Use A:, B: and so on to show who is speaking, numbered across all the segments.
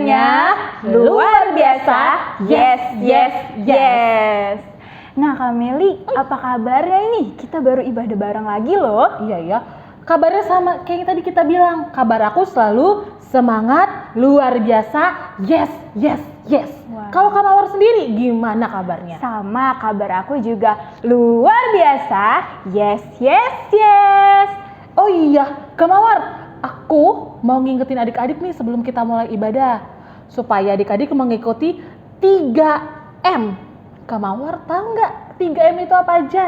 A: Ceritanya luar biasa. Yes, yes, yes. Nah, Kak Meli, apa kabarnya ini? Kita baru ibadah bareng lagi loh.
B: Iya ya, kabarnya sama kayak yang tadi kita bilang. Kabar aku selalu semangat, luar biasa, yes, yes, yes.
A: Wah.
B: Kalau Kak Mawar sendiri gimana kabarnya?
A: Sama, kabar aku juga luar biasa. Yes, yes, yes.
B: Oh iya, Kak Mawar, aku mau ngingetin adik-adik nih sebelum kita mulai ibadah. Supaya adik-adik mengikuti 3M. Kak Mawar tahu nggak 3M itu apa aja?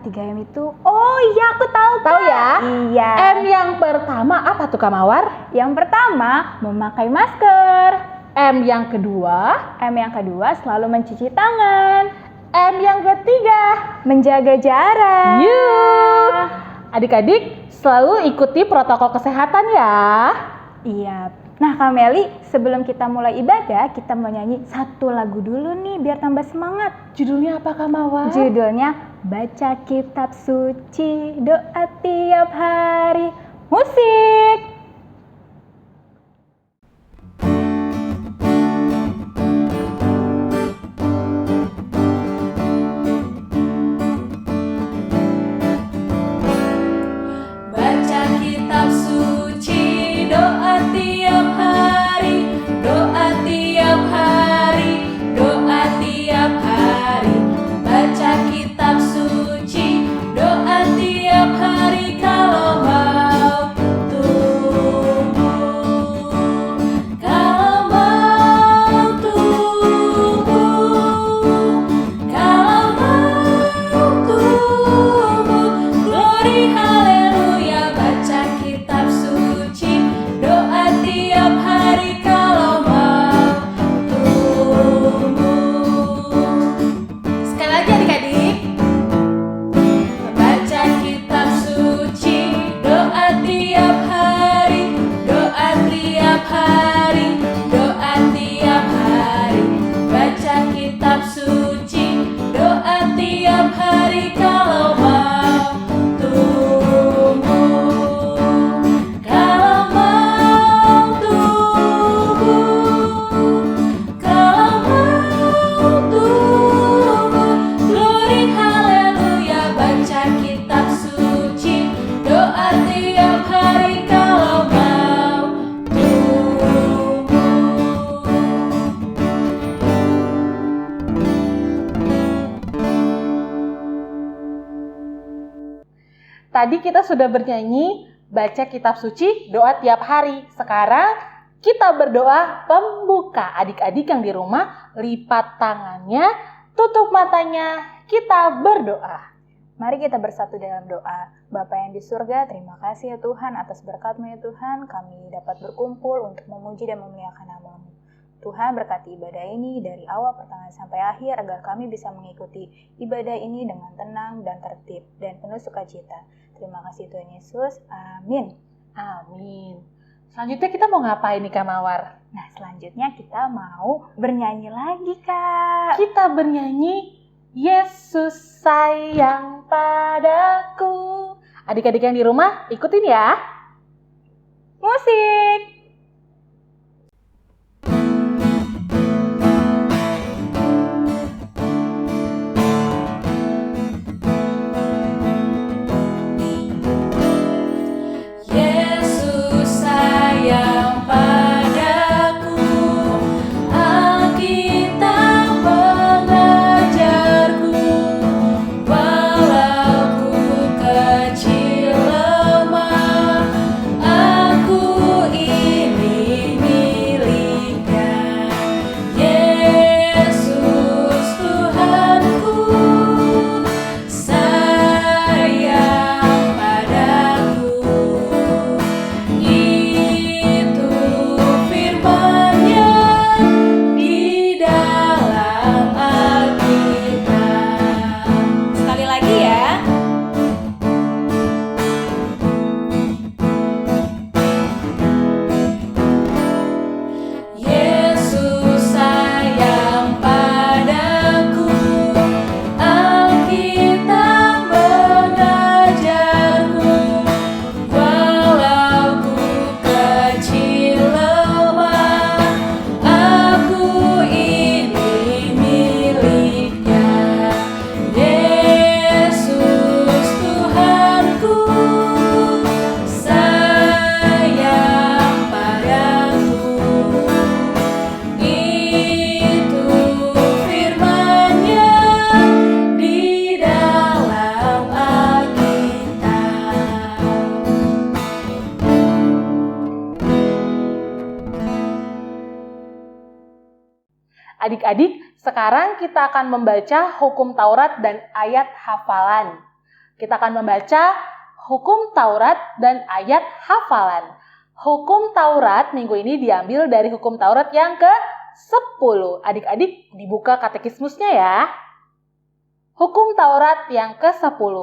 A: 3M itu, oh iya aku tahu
B: Tahu ya?
A: Iya.
B: M yang pertama apa tuh Kak Mawar?
A: Yang pertama, memakai masker.
B: M yang kedua?
A: M yang kedua, selalu mencuci tangan.
B: M yang ketiga?
A: Menjaga jarak.
B: Yuk! Adik-adik selalu ikuti protokol kesehatan ya.
A: Iya. Nah, Kak Meli, sebelum kita mulai ibadah, kita mau nyanyi satu lagu dulu nih biar tambah semangat.
B: Judulnya apa Kak Mawar?
A: Judulnya Baca Kitab Suci, Doa Tiap Hari. Musik!
C: Baca kitab suci, doa tiap hari, doa tiap hari, doa tiap hari. Baca kitab suci, doa tiap hari kalau mau tumbuh, kalau mau tumbuh, kalau mau tumbuh. Glory haleluya, baca kitab suci, doa tiap hari kalau mau tumbuh. Sekali lagi adik-adik. Baca kitab suci, doa tiap hari, doa tiap hari, doa tiap hari. Baca kitab suci, doa tiap hari kalau mau tumbuh, kalau mau tumbuh, kalau mau tumbuh. Glory haleluya, baca kitab suci, doa tiap hari kalau mau tumbuh.
B: Tadi kita sudah bernyanyi baca kitab suci, doa tiap hari. Sekarang kita berdoa pembuka. Adik-adik yang di rumah lipat tangannya, tutup matanya, kita berdoa.
A: Mari kita bersatu dalam doa. Bapa yang di surga, terima kasih ya Tuhan atas berkat-Mu ya Tuhan. Kami dapat berkumpul untuk memuji dan memuliakan nama-Mu. Tuhan berkati ibadah ini dari awal pertengahan sampai akhir agar kami bisa mengikuti ibadah ini dengan tenang dan tertib dan penuh sukacita. Terima kasih Tuhan Yesus. Amin.
B: Amin. Selanjutnya kita mau ngapain nih Kak Mawar?
A: Nah, selanjutnya kita mau bernyanyi lagi, Kak.
B: Kita bernyanyi Yesus sayang padaku. Adik-adik yang di rumah ikutin ya.
A: Musik.
C: Yesus sayang padaku, Alkitab mengajarku, walau ku kecil lemah, aku
B: Adik-adik, sekarang kita akan membaca hukum Taurat dan ayat hafalan. Kita akan membaca hukum Taurat dan ayat hafalan. Hukum Taurat minggu ini diambil dari hukum Taurat yang ke-10. Adik-adik dibuka katekismusnya ya. Hukum Taurat yang ke-10.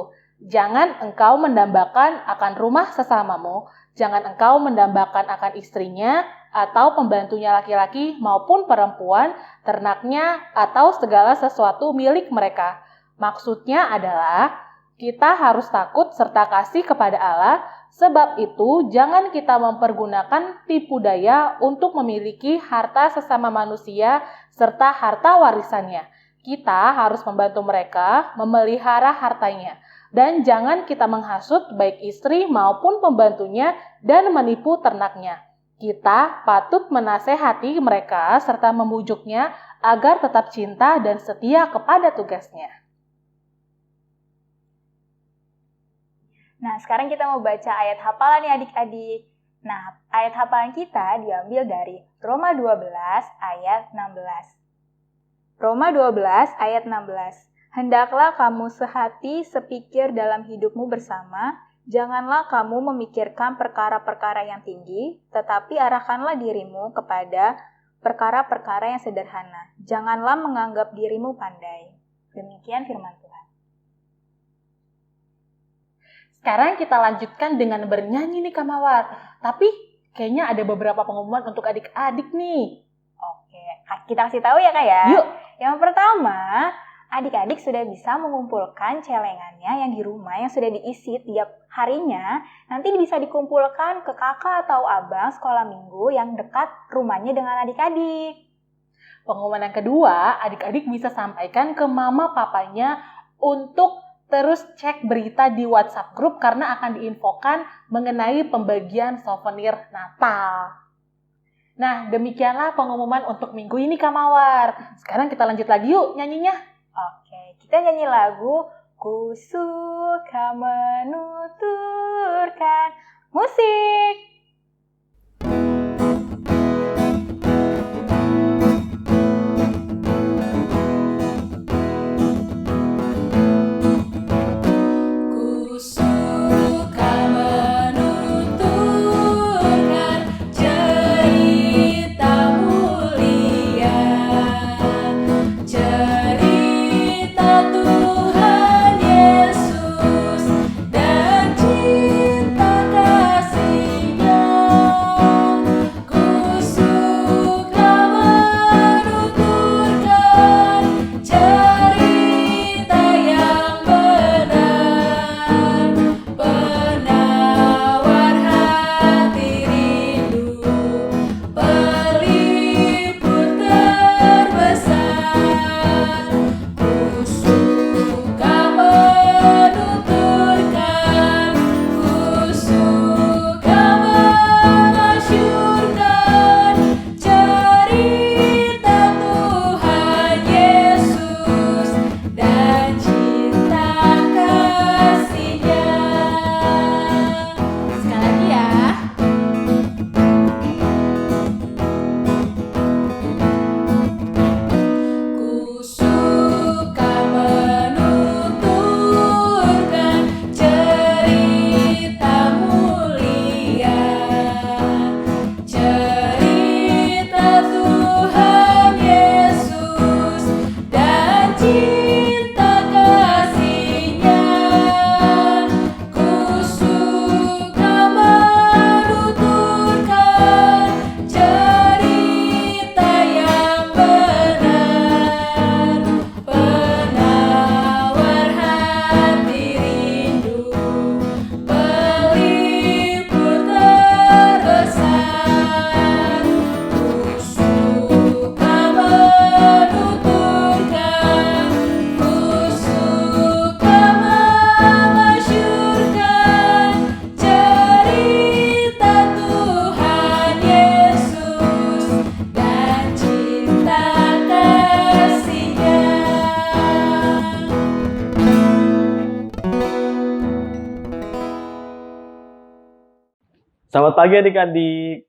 B: Jangan engkau mendambakan akan rumah sesamamu, jangan engkau mendambakan akan istrinya, atau pembantunya laki-laki maupun perempuan, ternaknya, atau segala sesuatu milik mereka. Maksudnya adalah, kita harus takut serta kasih kepada Allah, sebab itu jangan kita mempergunakan tipu daya untuk memiliki harta sesama manusia serta harta warisannya. Kita harus membantu mereka memelihara hartanya. Dan jangan kita menghasut baik istri maupun pembantunya dan menipu ternaknya. Kita patut menasehati mereka serta memujuknya agar tetap cinta dan setia kepada tugasnya.
A: Nah, sekarang kita mau baca ayat hafalan ya adik-adik. Nah, ayat hafalan kita diambil dari Roma 12 ayat 16. Roma 12 ayat 16. Hendaklah kamu sehati sepikir dalam hidupmu bersama, janganlah kamu memikirkan perkara-perkara yang tinggi, tetapi arahkanlah dirimu kepada perkara-perkara yang sederhana. Janganlah menganggap dirimu pandai. Demikian firman Tuhan.
B: Sekarang kita lanjutkan dengan bernyanyi nih Kak Mawar. Tapi kayaknya ada beberapa pengumuman untuk adik-adik nih.
A: Oke, kita kasih tahu ya Kak ya.
B: Yuk.
A: Yang pertama, adik-adik sudah bisa mengumpulkan celengannya yang di rumah yang sudah diisi tiap harinya. Nanti bisa dikumpulkan ke kakak atau abang sekolah minggu yang dekat rumahnya dengan adik-adik.
B: Pengumuman yang kedua, adik-adik bisa sampaikan ke mama papanya untuk terus cek berita di WhatsApp grup karena akan diinfokan mengenai pembagian souvenir Natal. Nah, demikianlah pengumuman untuk minggu ini Kak Mawar. Sekarang kita lanjut lagi yuk nyanyinya.
A: Oke, kita nyanyi lagu Ku Suka Menuturkan. Musik!
C: Ku suka menuturkan cerita mulia, cerita Tuhan Yesus dan cinta kasih-Nya. Ku suka menuturkan cerita yang benar, penawar hati rindu, pelipur terbesar. Ku suka menuturkan, ku suka memasyurkan cerita Tuhan Yesus dan cinta kasih-Nya. Sekali lagi ya. Ku suka menuturkan cerita mulia, cerita Tuhan Yesus dan cinta kasih-Nya. Ku suka menuturkan cerita yang benar, penawar hati rindu, pelipur terbesar. Ku suka menuturkan, ku suka memasyurkan cerita Tuhan Yesus dan cinta kasih-Nya.
D: Selamat pagi adik-adik.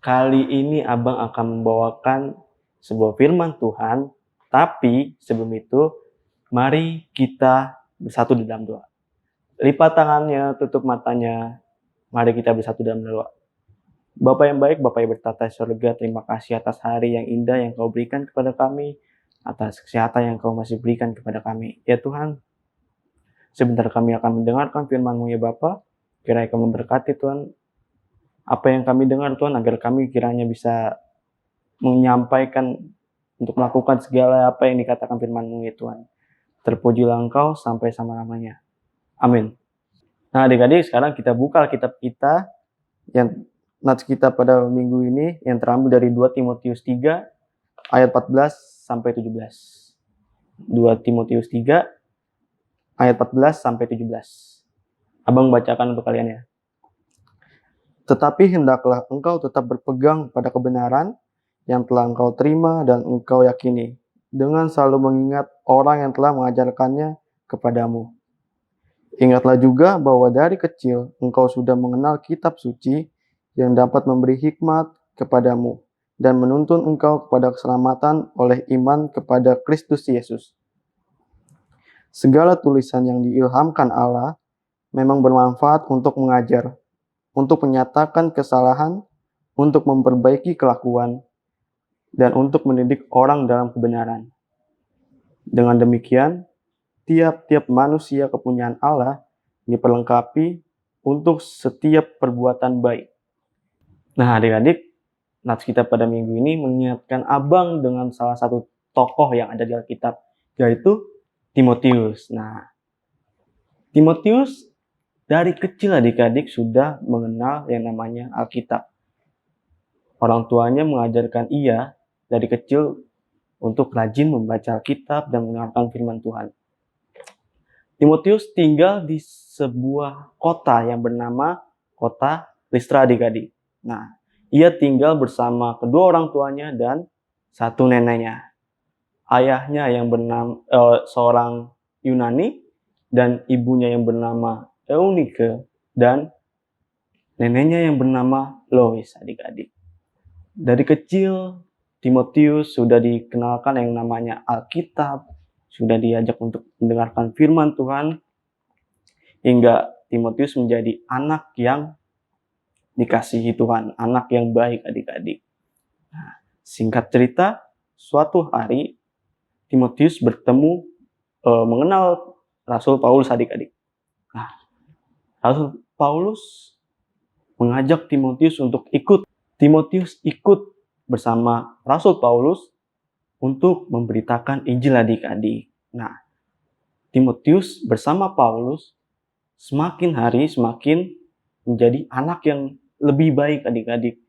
D: Kali ini Abang akan membawakan sebuah firman Tuhan. Tapi sebelum itu, mari kita bersatu di dalam doa. Lipat tangannya, tutup matanya. Mari kita bersatu dalam doa. Bapa yang baik, Bapa yang bertata di surga, terima kasih atas hari yang indah yang Kau berikan kepada kami, atas kesehatan yang Kau masih berikan kepada kami. Ya Tuhan, sebentar kami akan mendengarkan firman-Mu ya Bapa. Kiranya Kau memberkati Tuhan apa yang kami dengar Tuhan, agar kami kiranya bisa menyampaikan untuk melakukan segala apa yang dikatakan firman-Mu ya Tuhan. Terpujilah Engkau sampai selama-lamanya. Amin. Nah adik-adik, sekarang kita buka kitab kita yang nats kita pada minggu ini yang terambil dari 2 Timotius 3 ayat 14 sampai 17. 2 Timotius 3 ayat 14 sampai 17. Abang bacakan untuk kalian ya. Tetapi hendaklah engkau tetap berpegang pada kebenaran yang telah engkau terima dan engkau yakini, dengan selalu mengingat orang yang telah mengajarkannya kepadamu. Ingatlah juga bahwa dari kecil engkau sudah mengenal kitab suci yang dapat memberi hikmat kepadamu dan menuntun engkau kepada keselamatan oleh iman kepada Kristus Yesus. Segala tulisan yang diilhamkan Allah memang bermanfaat untuk mengajar, untuk menyatakan kesalahan, untuk memperbaiki kelakuan, dan untuk mendidik orang dalam kebenaran. Dengan demikian, tiap-tiap manusia kepunyaan Allah diperlengkapi untuk setiap perbuatan baik. Nah adik-adik, nats kita pada minggu ini mengingatkan abang dengan salah satu tokoh yang ada di Alkitab, yaitu Timotius. Nah, Timotius dari kecil adik-adik sudah mengenal yang namanya Alkitab. Orang tuanya mengajarkan ia dari kecil untuk rajin membaca Alkitab dan mendengarkan firman Tuhan. Timotius tinggal di sebuah kota yang bernama kota Listra adik-adik. Nah, ia tinggal bersama kedua orang tuanya dan satu neneknya. Ayahnya yang bernama seorang Yunani dan ibunya yang bernama Eunike dan neneknya yang bernama Lois adik-adik. Dari kecil Timotius sudah dikenalkan yang namanya Alkitab, sudah diajak untuk mendengarkan firman Tuhan, hingga Timotius menjadi anak yang dikasihi Tuhan, anak yang baik adik-adik. Nah, singkat cerita, suatu hari Timotius mengenal Rasul Paulus adik-adik. Nah, Rasul Paulus mengajak Timotius untuk ikut. Timotius ikut bersama Rasul Paulus untuk memberitakan Injil adik-adik. Nah, Timotius bersama Paulus semakin hari semakin menjadi anak yang lebih baik adik-adik.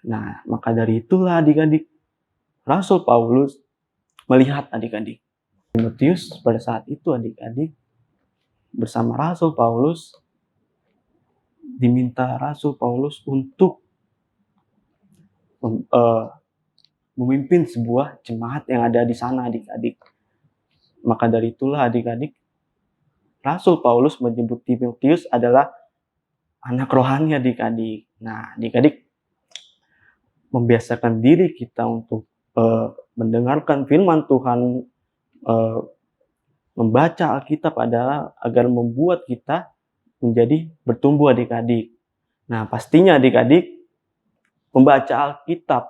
D: Nah, maka dari itulah adik-adik, Rasul Paulus melihat adik-adik. Timotius pada saat itu adik-adik bersama Rasul Paulus diminta Rasul Paulus untuk memimpin sebuah jemaat yang ada di sana adik-adik. Maka dari itulah adik-adik, Rasul Paulus menyebut Timotius adalah anak rohani adik-adik. Nah, adik-adik membiasakan diri kita untuk mendengarkan firman Tuhan, membaca Alkitab adalah agar membuat kita menjadi bertumbuh adik-adik. Nah, pastinya adik-adik membaca Alkitab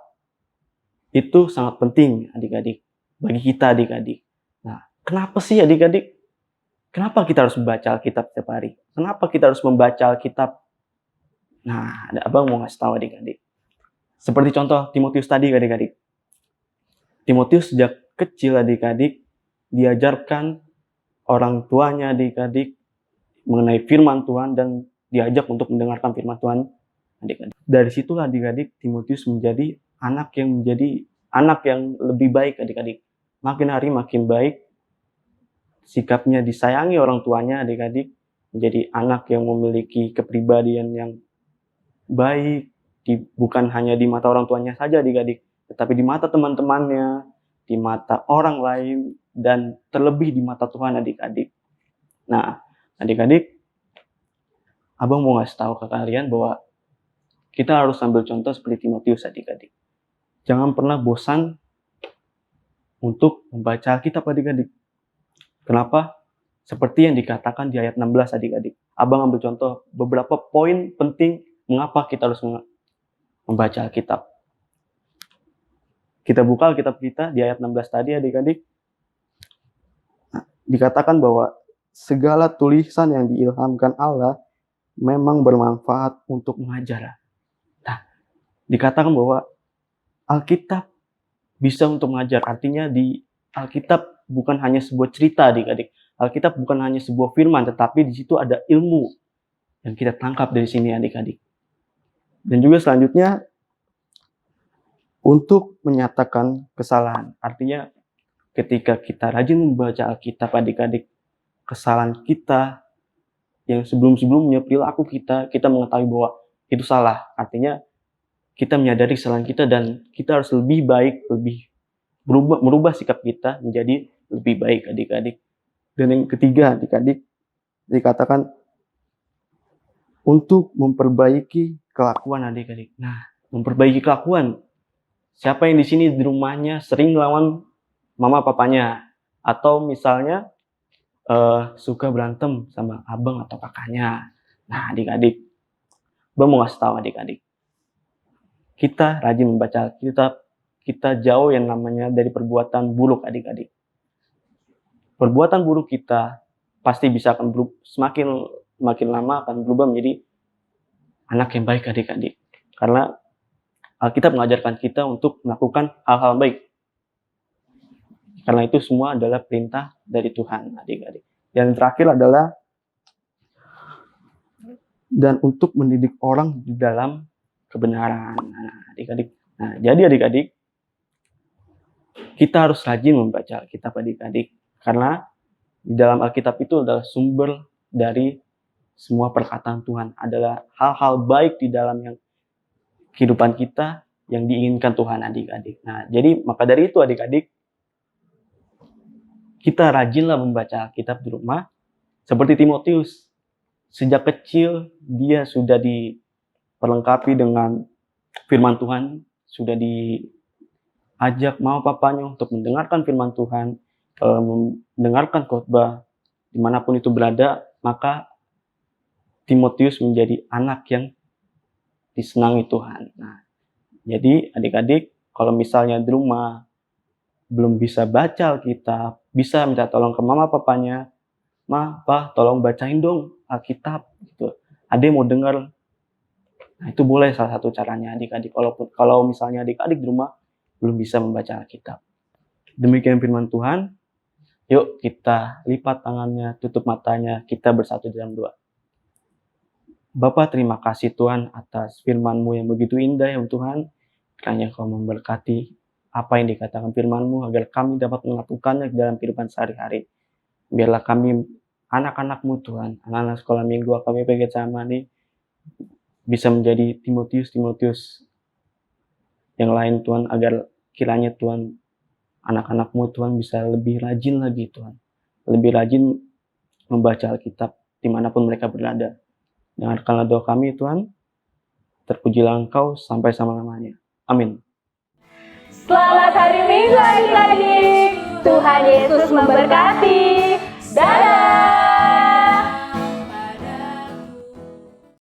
D: itu sangat penting adik-adik bagi kita adik-adik. Nah, kenapa sih adik-adik? Kenapa kita harus membaca Alkitab setiap hari? Kenapa kita harus membaca Alkitab? Nah, abang mau ngasih tahu adik-adik. Seperti contoh Timotius tadi adik-adik. Timotius sejak kecil adik-adik diajarkan orang tuanya adik-adik mengenai firman Tuhan dan diajak untuk mendengarkan firman Tuhan adik-adik. Dari situlah adik-adik Timotius menjadi anak yang lebih baik adik-adik. Makin hari makin baik. Sikapnya disayangi orang tuanya adik-adik. Menjadi anak yang memiliki kepribadian yang baik. Bukan hanya di mata orang tuanya saja adik-adik. Tetapi di mata teman-temannya. Di mata orang lain. Dan terlebih di mata Tuhan adik-adik. Nah adik-adik. Abang mau ngasih tahu ke kalian bahwa kita harus ambil contoh seperti Timotius adik-adik. jangan pernah bosan untuk membaca Alkitab adik-adik. Kenapa? Seperti yang dikatakan di ayat 16 adik-adik. Abang ambil contoh beberapa poin penting mengapa kita harus membaca Alkitab. Kita buka Alkitab kita di ayat 16 tadi adik-adik. Dikatakan bahwa segala tulisan yang diilhamkan Allah memang bermanfaat untuk mengajar. Nah, dikatakan bahwa Alkitab bisa untuk mengajar. Artinya di Alkitab bukan hanya sebuah cerita adik-adik. Alkitab bukan hanya sebuah firman, tetapi di situ ada ilmu yang kita tangkap dari sini adik-adik. Dan juga selanjutnya, untuk menyatakan kesalahan. Artinya ketika kita rajin membaca Alkitab adik-adik, kesalahan kita yang sebelum-sebelumnya, perilaku kita mengetahui bahwa itu salah. Artinya kita menyadari kesalahan kita dan kita harus lebih baik, lebih merubah sikap kita menjadi lebih baik adik-adik. Dan yang ketiga adik-adik, dikatakan untuk memperbaiki kelakuan adik-adik. Nah, memperbaiki kelakuan. Siapa yang di sini di rumahnya sering lawan mama papanya, atau misalnya suka berantem sama abang atau kakaknya. Nah, adik-adik, Bang mau ngasih tahu adik-adik, kita rajin membaca Alkitab, kita jauh yang namanya dari perbuatan buruk adik-adik. Perbuatan buruk kita pasti bisa akan semakin lama akan berubah menjadi anak yang baik adik-adik. Karena Alkitab mengajarkan kita untuk melakukan hal-hal baik. Karena itu semua adalah perintah dari Tuhan adik-adik. Yang terakhir adalah dan untuk mendidik orang di dalam kebenaran. Nah, adik-adik. Nah, jadi adik-adik, kita harus rajin membaca Alkitab adik-adik. Karena di dalam Alkitab itu adalah sumber dari semua perkataan Tuhan. Adalah hal-hal baik di dalam yang kehidupan kita yang diinginkan Tuhan adik-adik. Nah, jadi maka dari itu adik-adik, kita rajinlah membaca Alkitab di rumah. Seperti Timotius, sejak kecil dia sudah diperlengkapi dengan firman Tuhan, sudah diajak mama papanya untuk mendengarkan firman Tuhan, mendengarkan khotbah dimanapun itu berada, maka Timotius menjadi anak yang disenangi Tuhan. Nah, jadi adik-adik, kalau misalnya di rumah belum bisa baca Alkitab, bisa minta tolong ke mama papanya, Ma, Pa, tolong bacain dong Alkitab. Gitu. Adek mau dengar. Nah, itu boleh salah satu caranya adik-adik. Kalau misalnya adik-adik di rumah belum bisa membaca Alkitab. Demikian firman Tuhan. Yuk kita lipat tangannya, tutup matanya, kita bersatu dalam doa. Bapa, terima kasih Tuhan atas firman-Mu yang begitu indah ya Tuhan. Kiranya Kau memberkati apa yang dikatakan firman-Mu agar kami dapat melakukannya dalam kehidupan sehari-hari. Biarlah kami anak-anak-Mu Tuhan, anak-anak sekolah minggu kami Getsemani bisa menjadi Timotius yang lain Tuhan, agar kiranya Tuhan anak-anak-Mu Tuhan bisa lebih rajin lagi Tuhan. Lebih rajin membaca Alkitab dimanapun mereka berada. Dengarkanlah doa kami Tuhan. Terpujilah Engkau sampai selama-lamanya. Amin.
A: Selamat hari Minggu adik-adik. Tuhan Yesus memberkati. Dadah.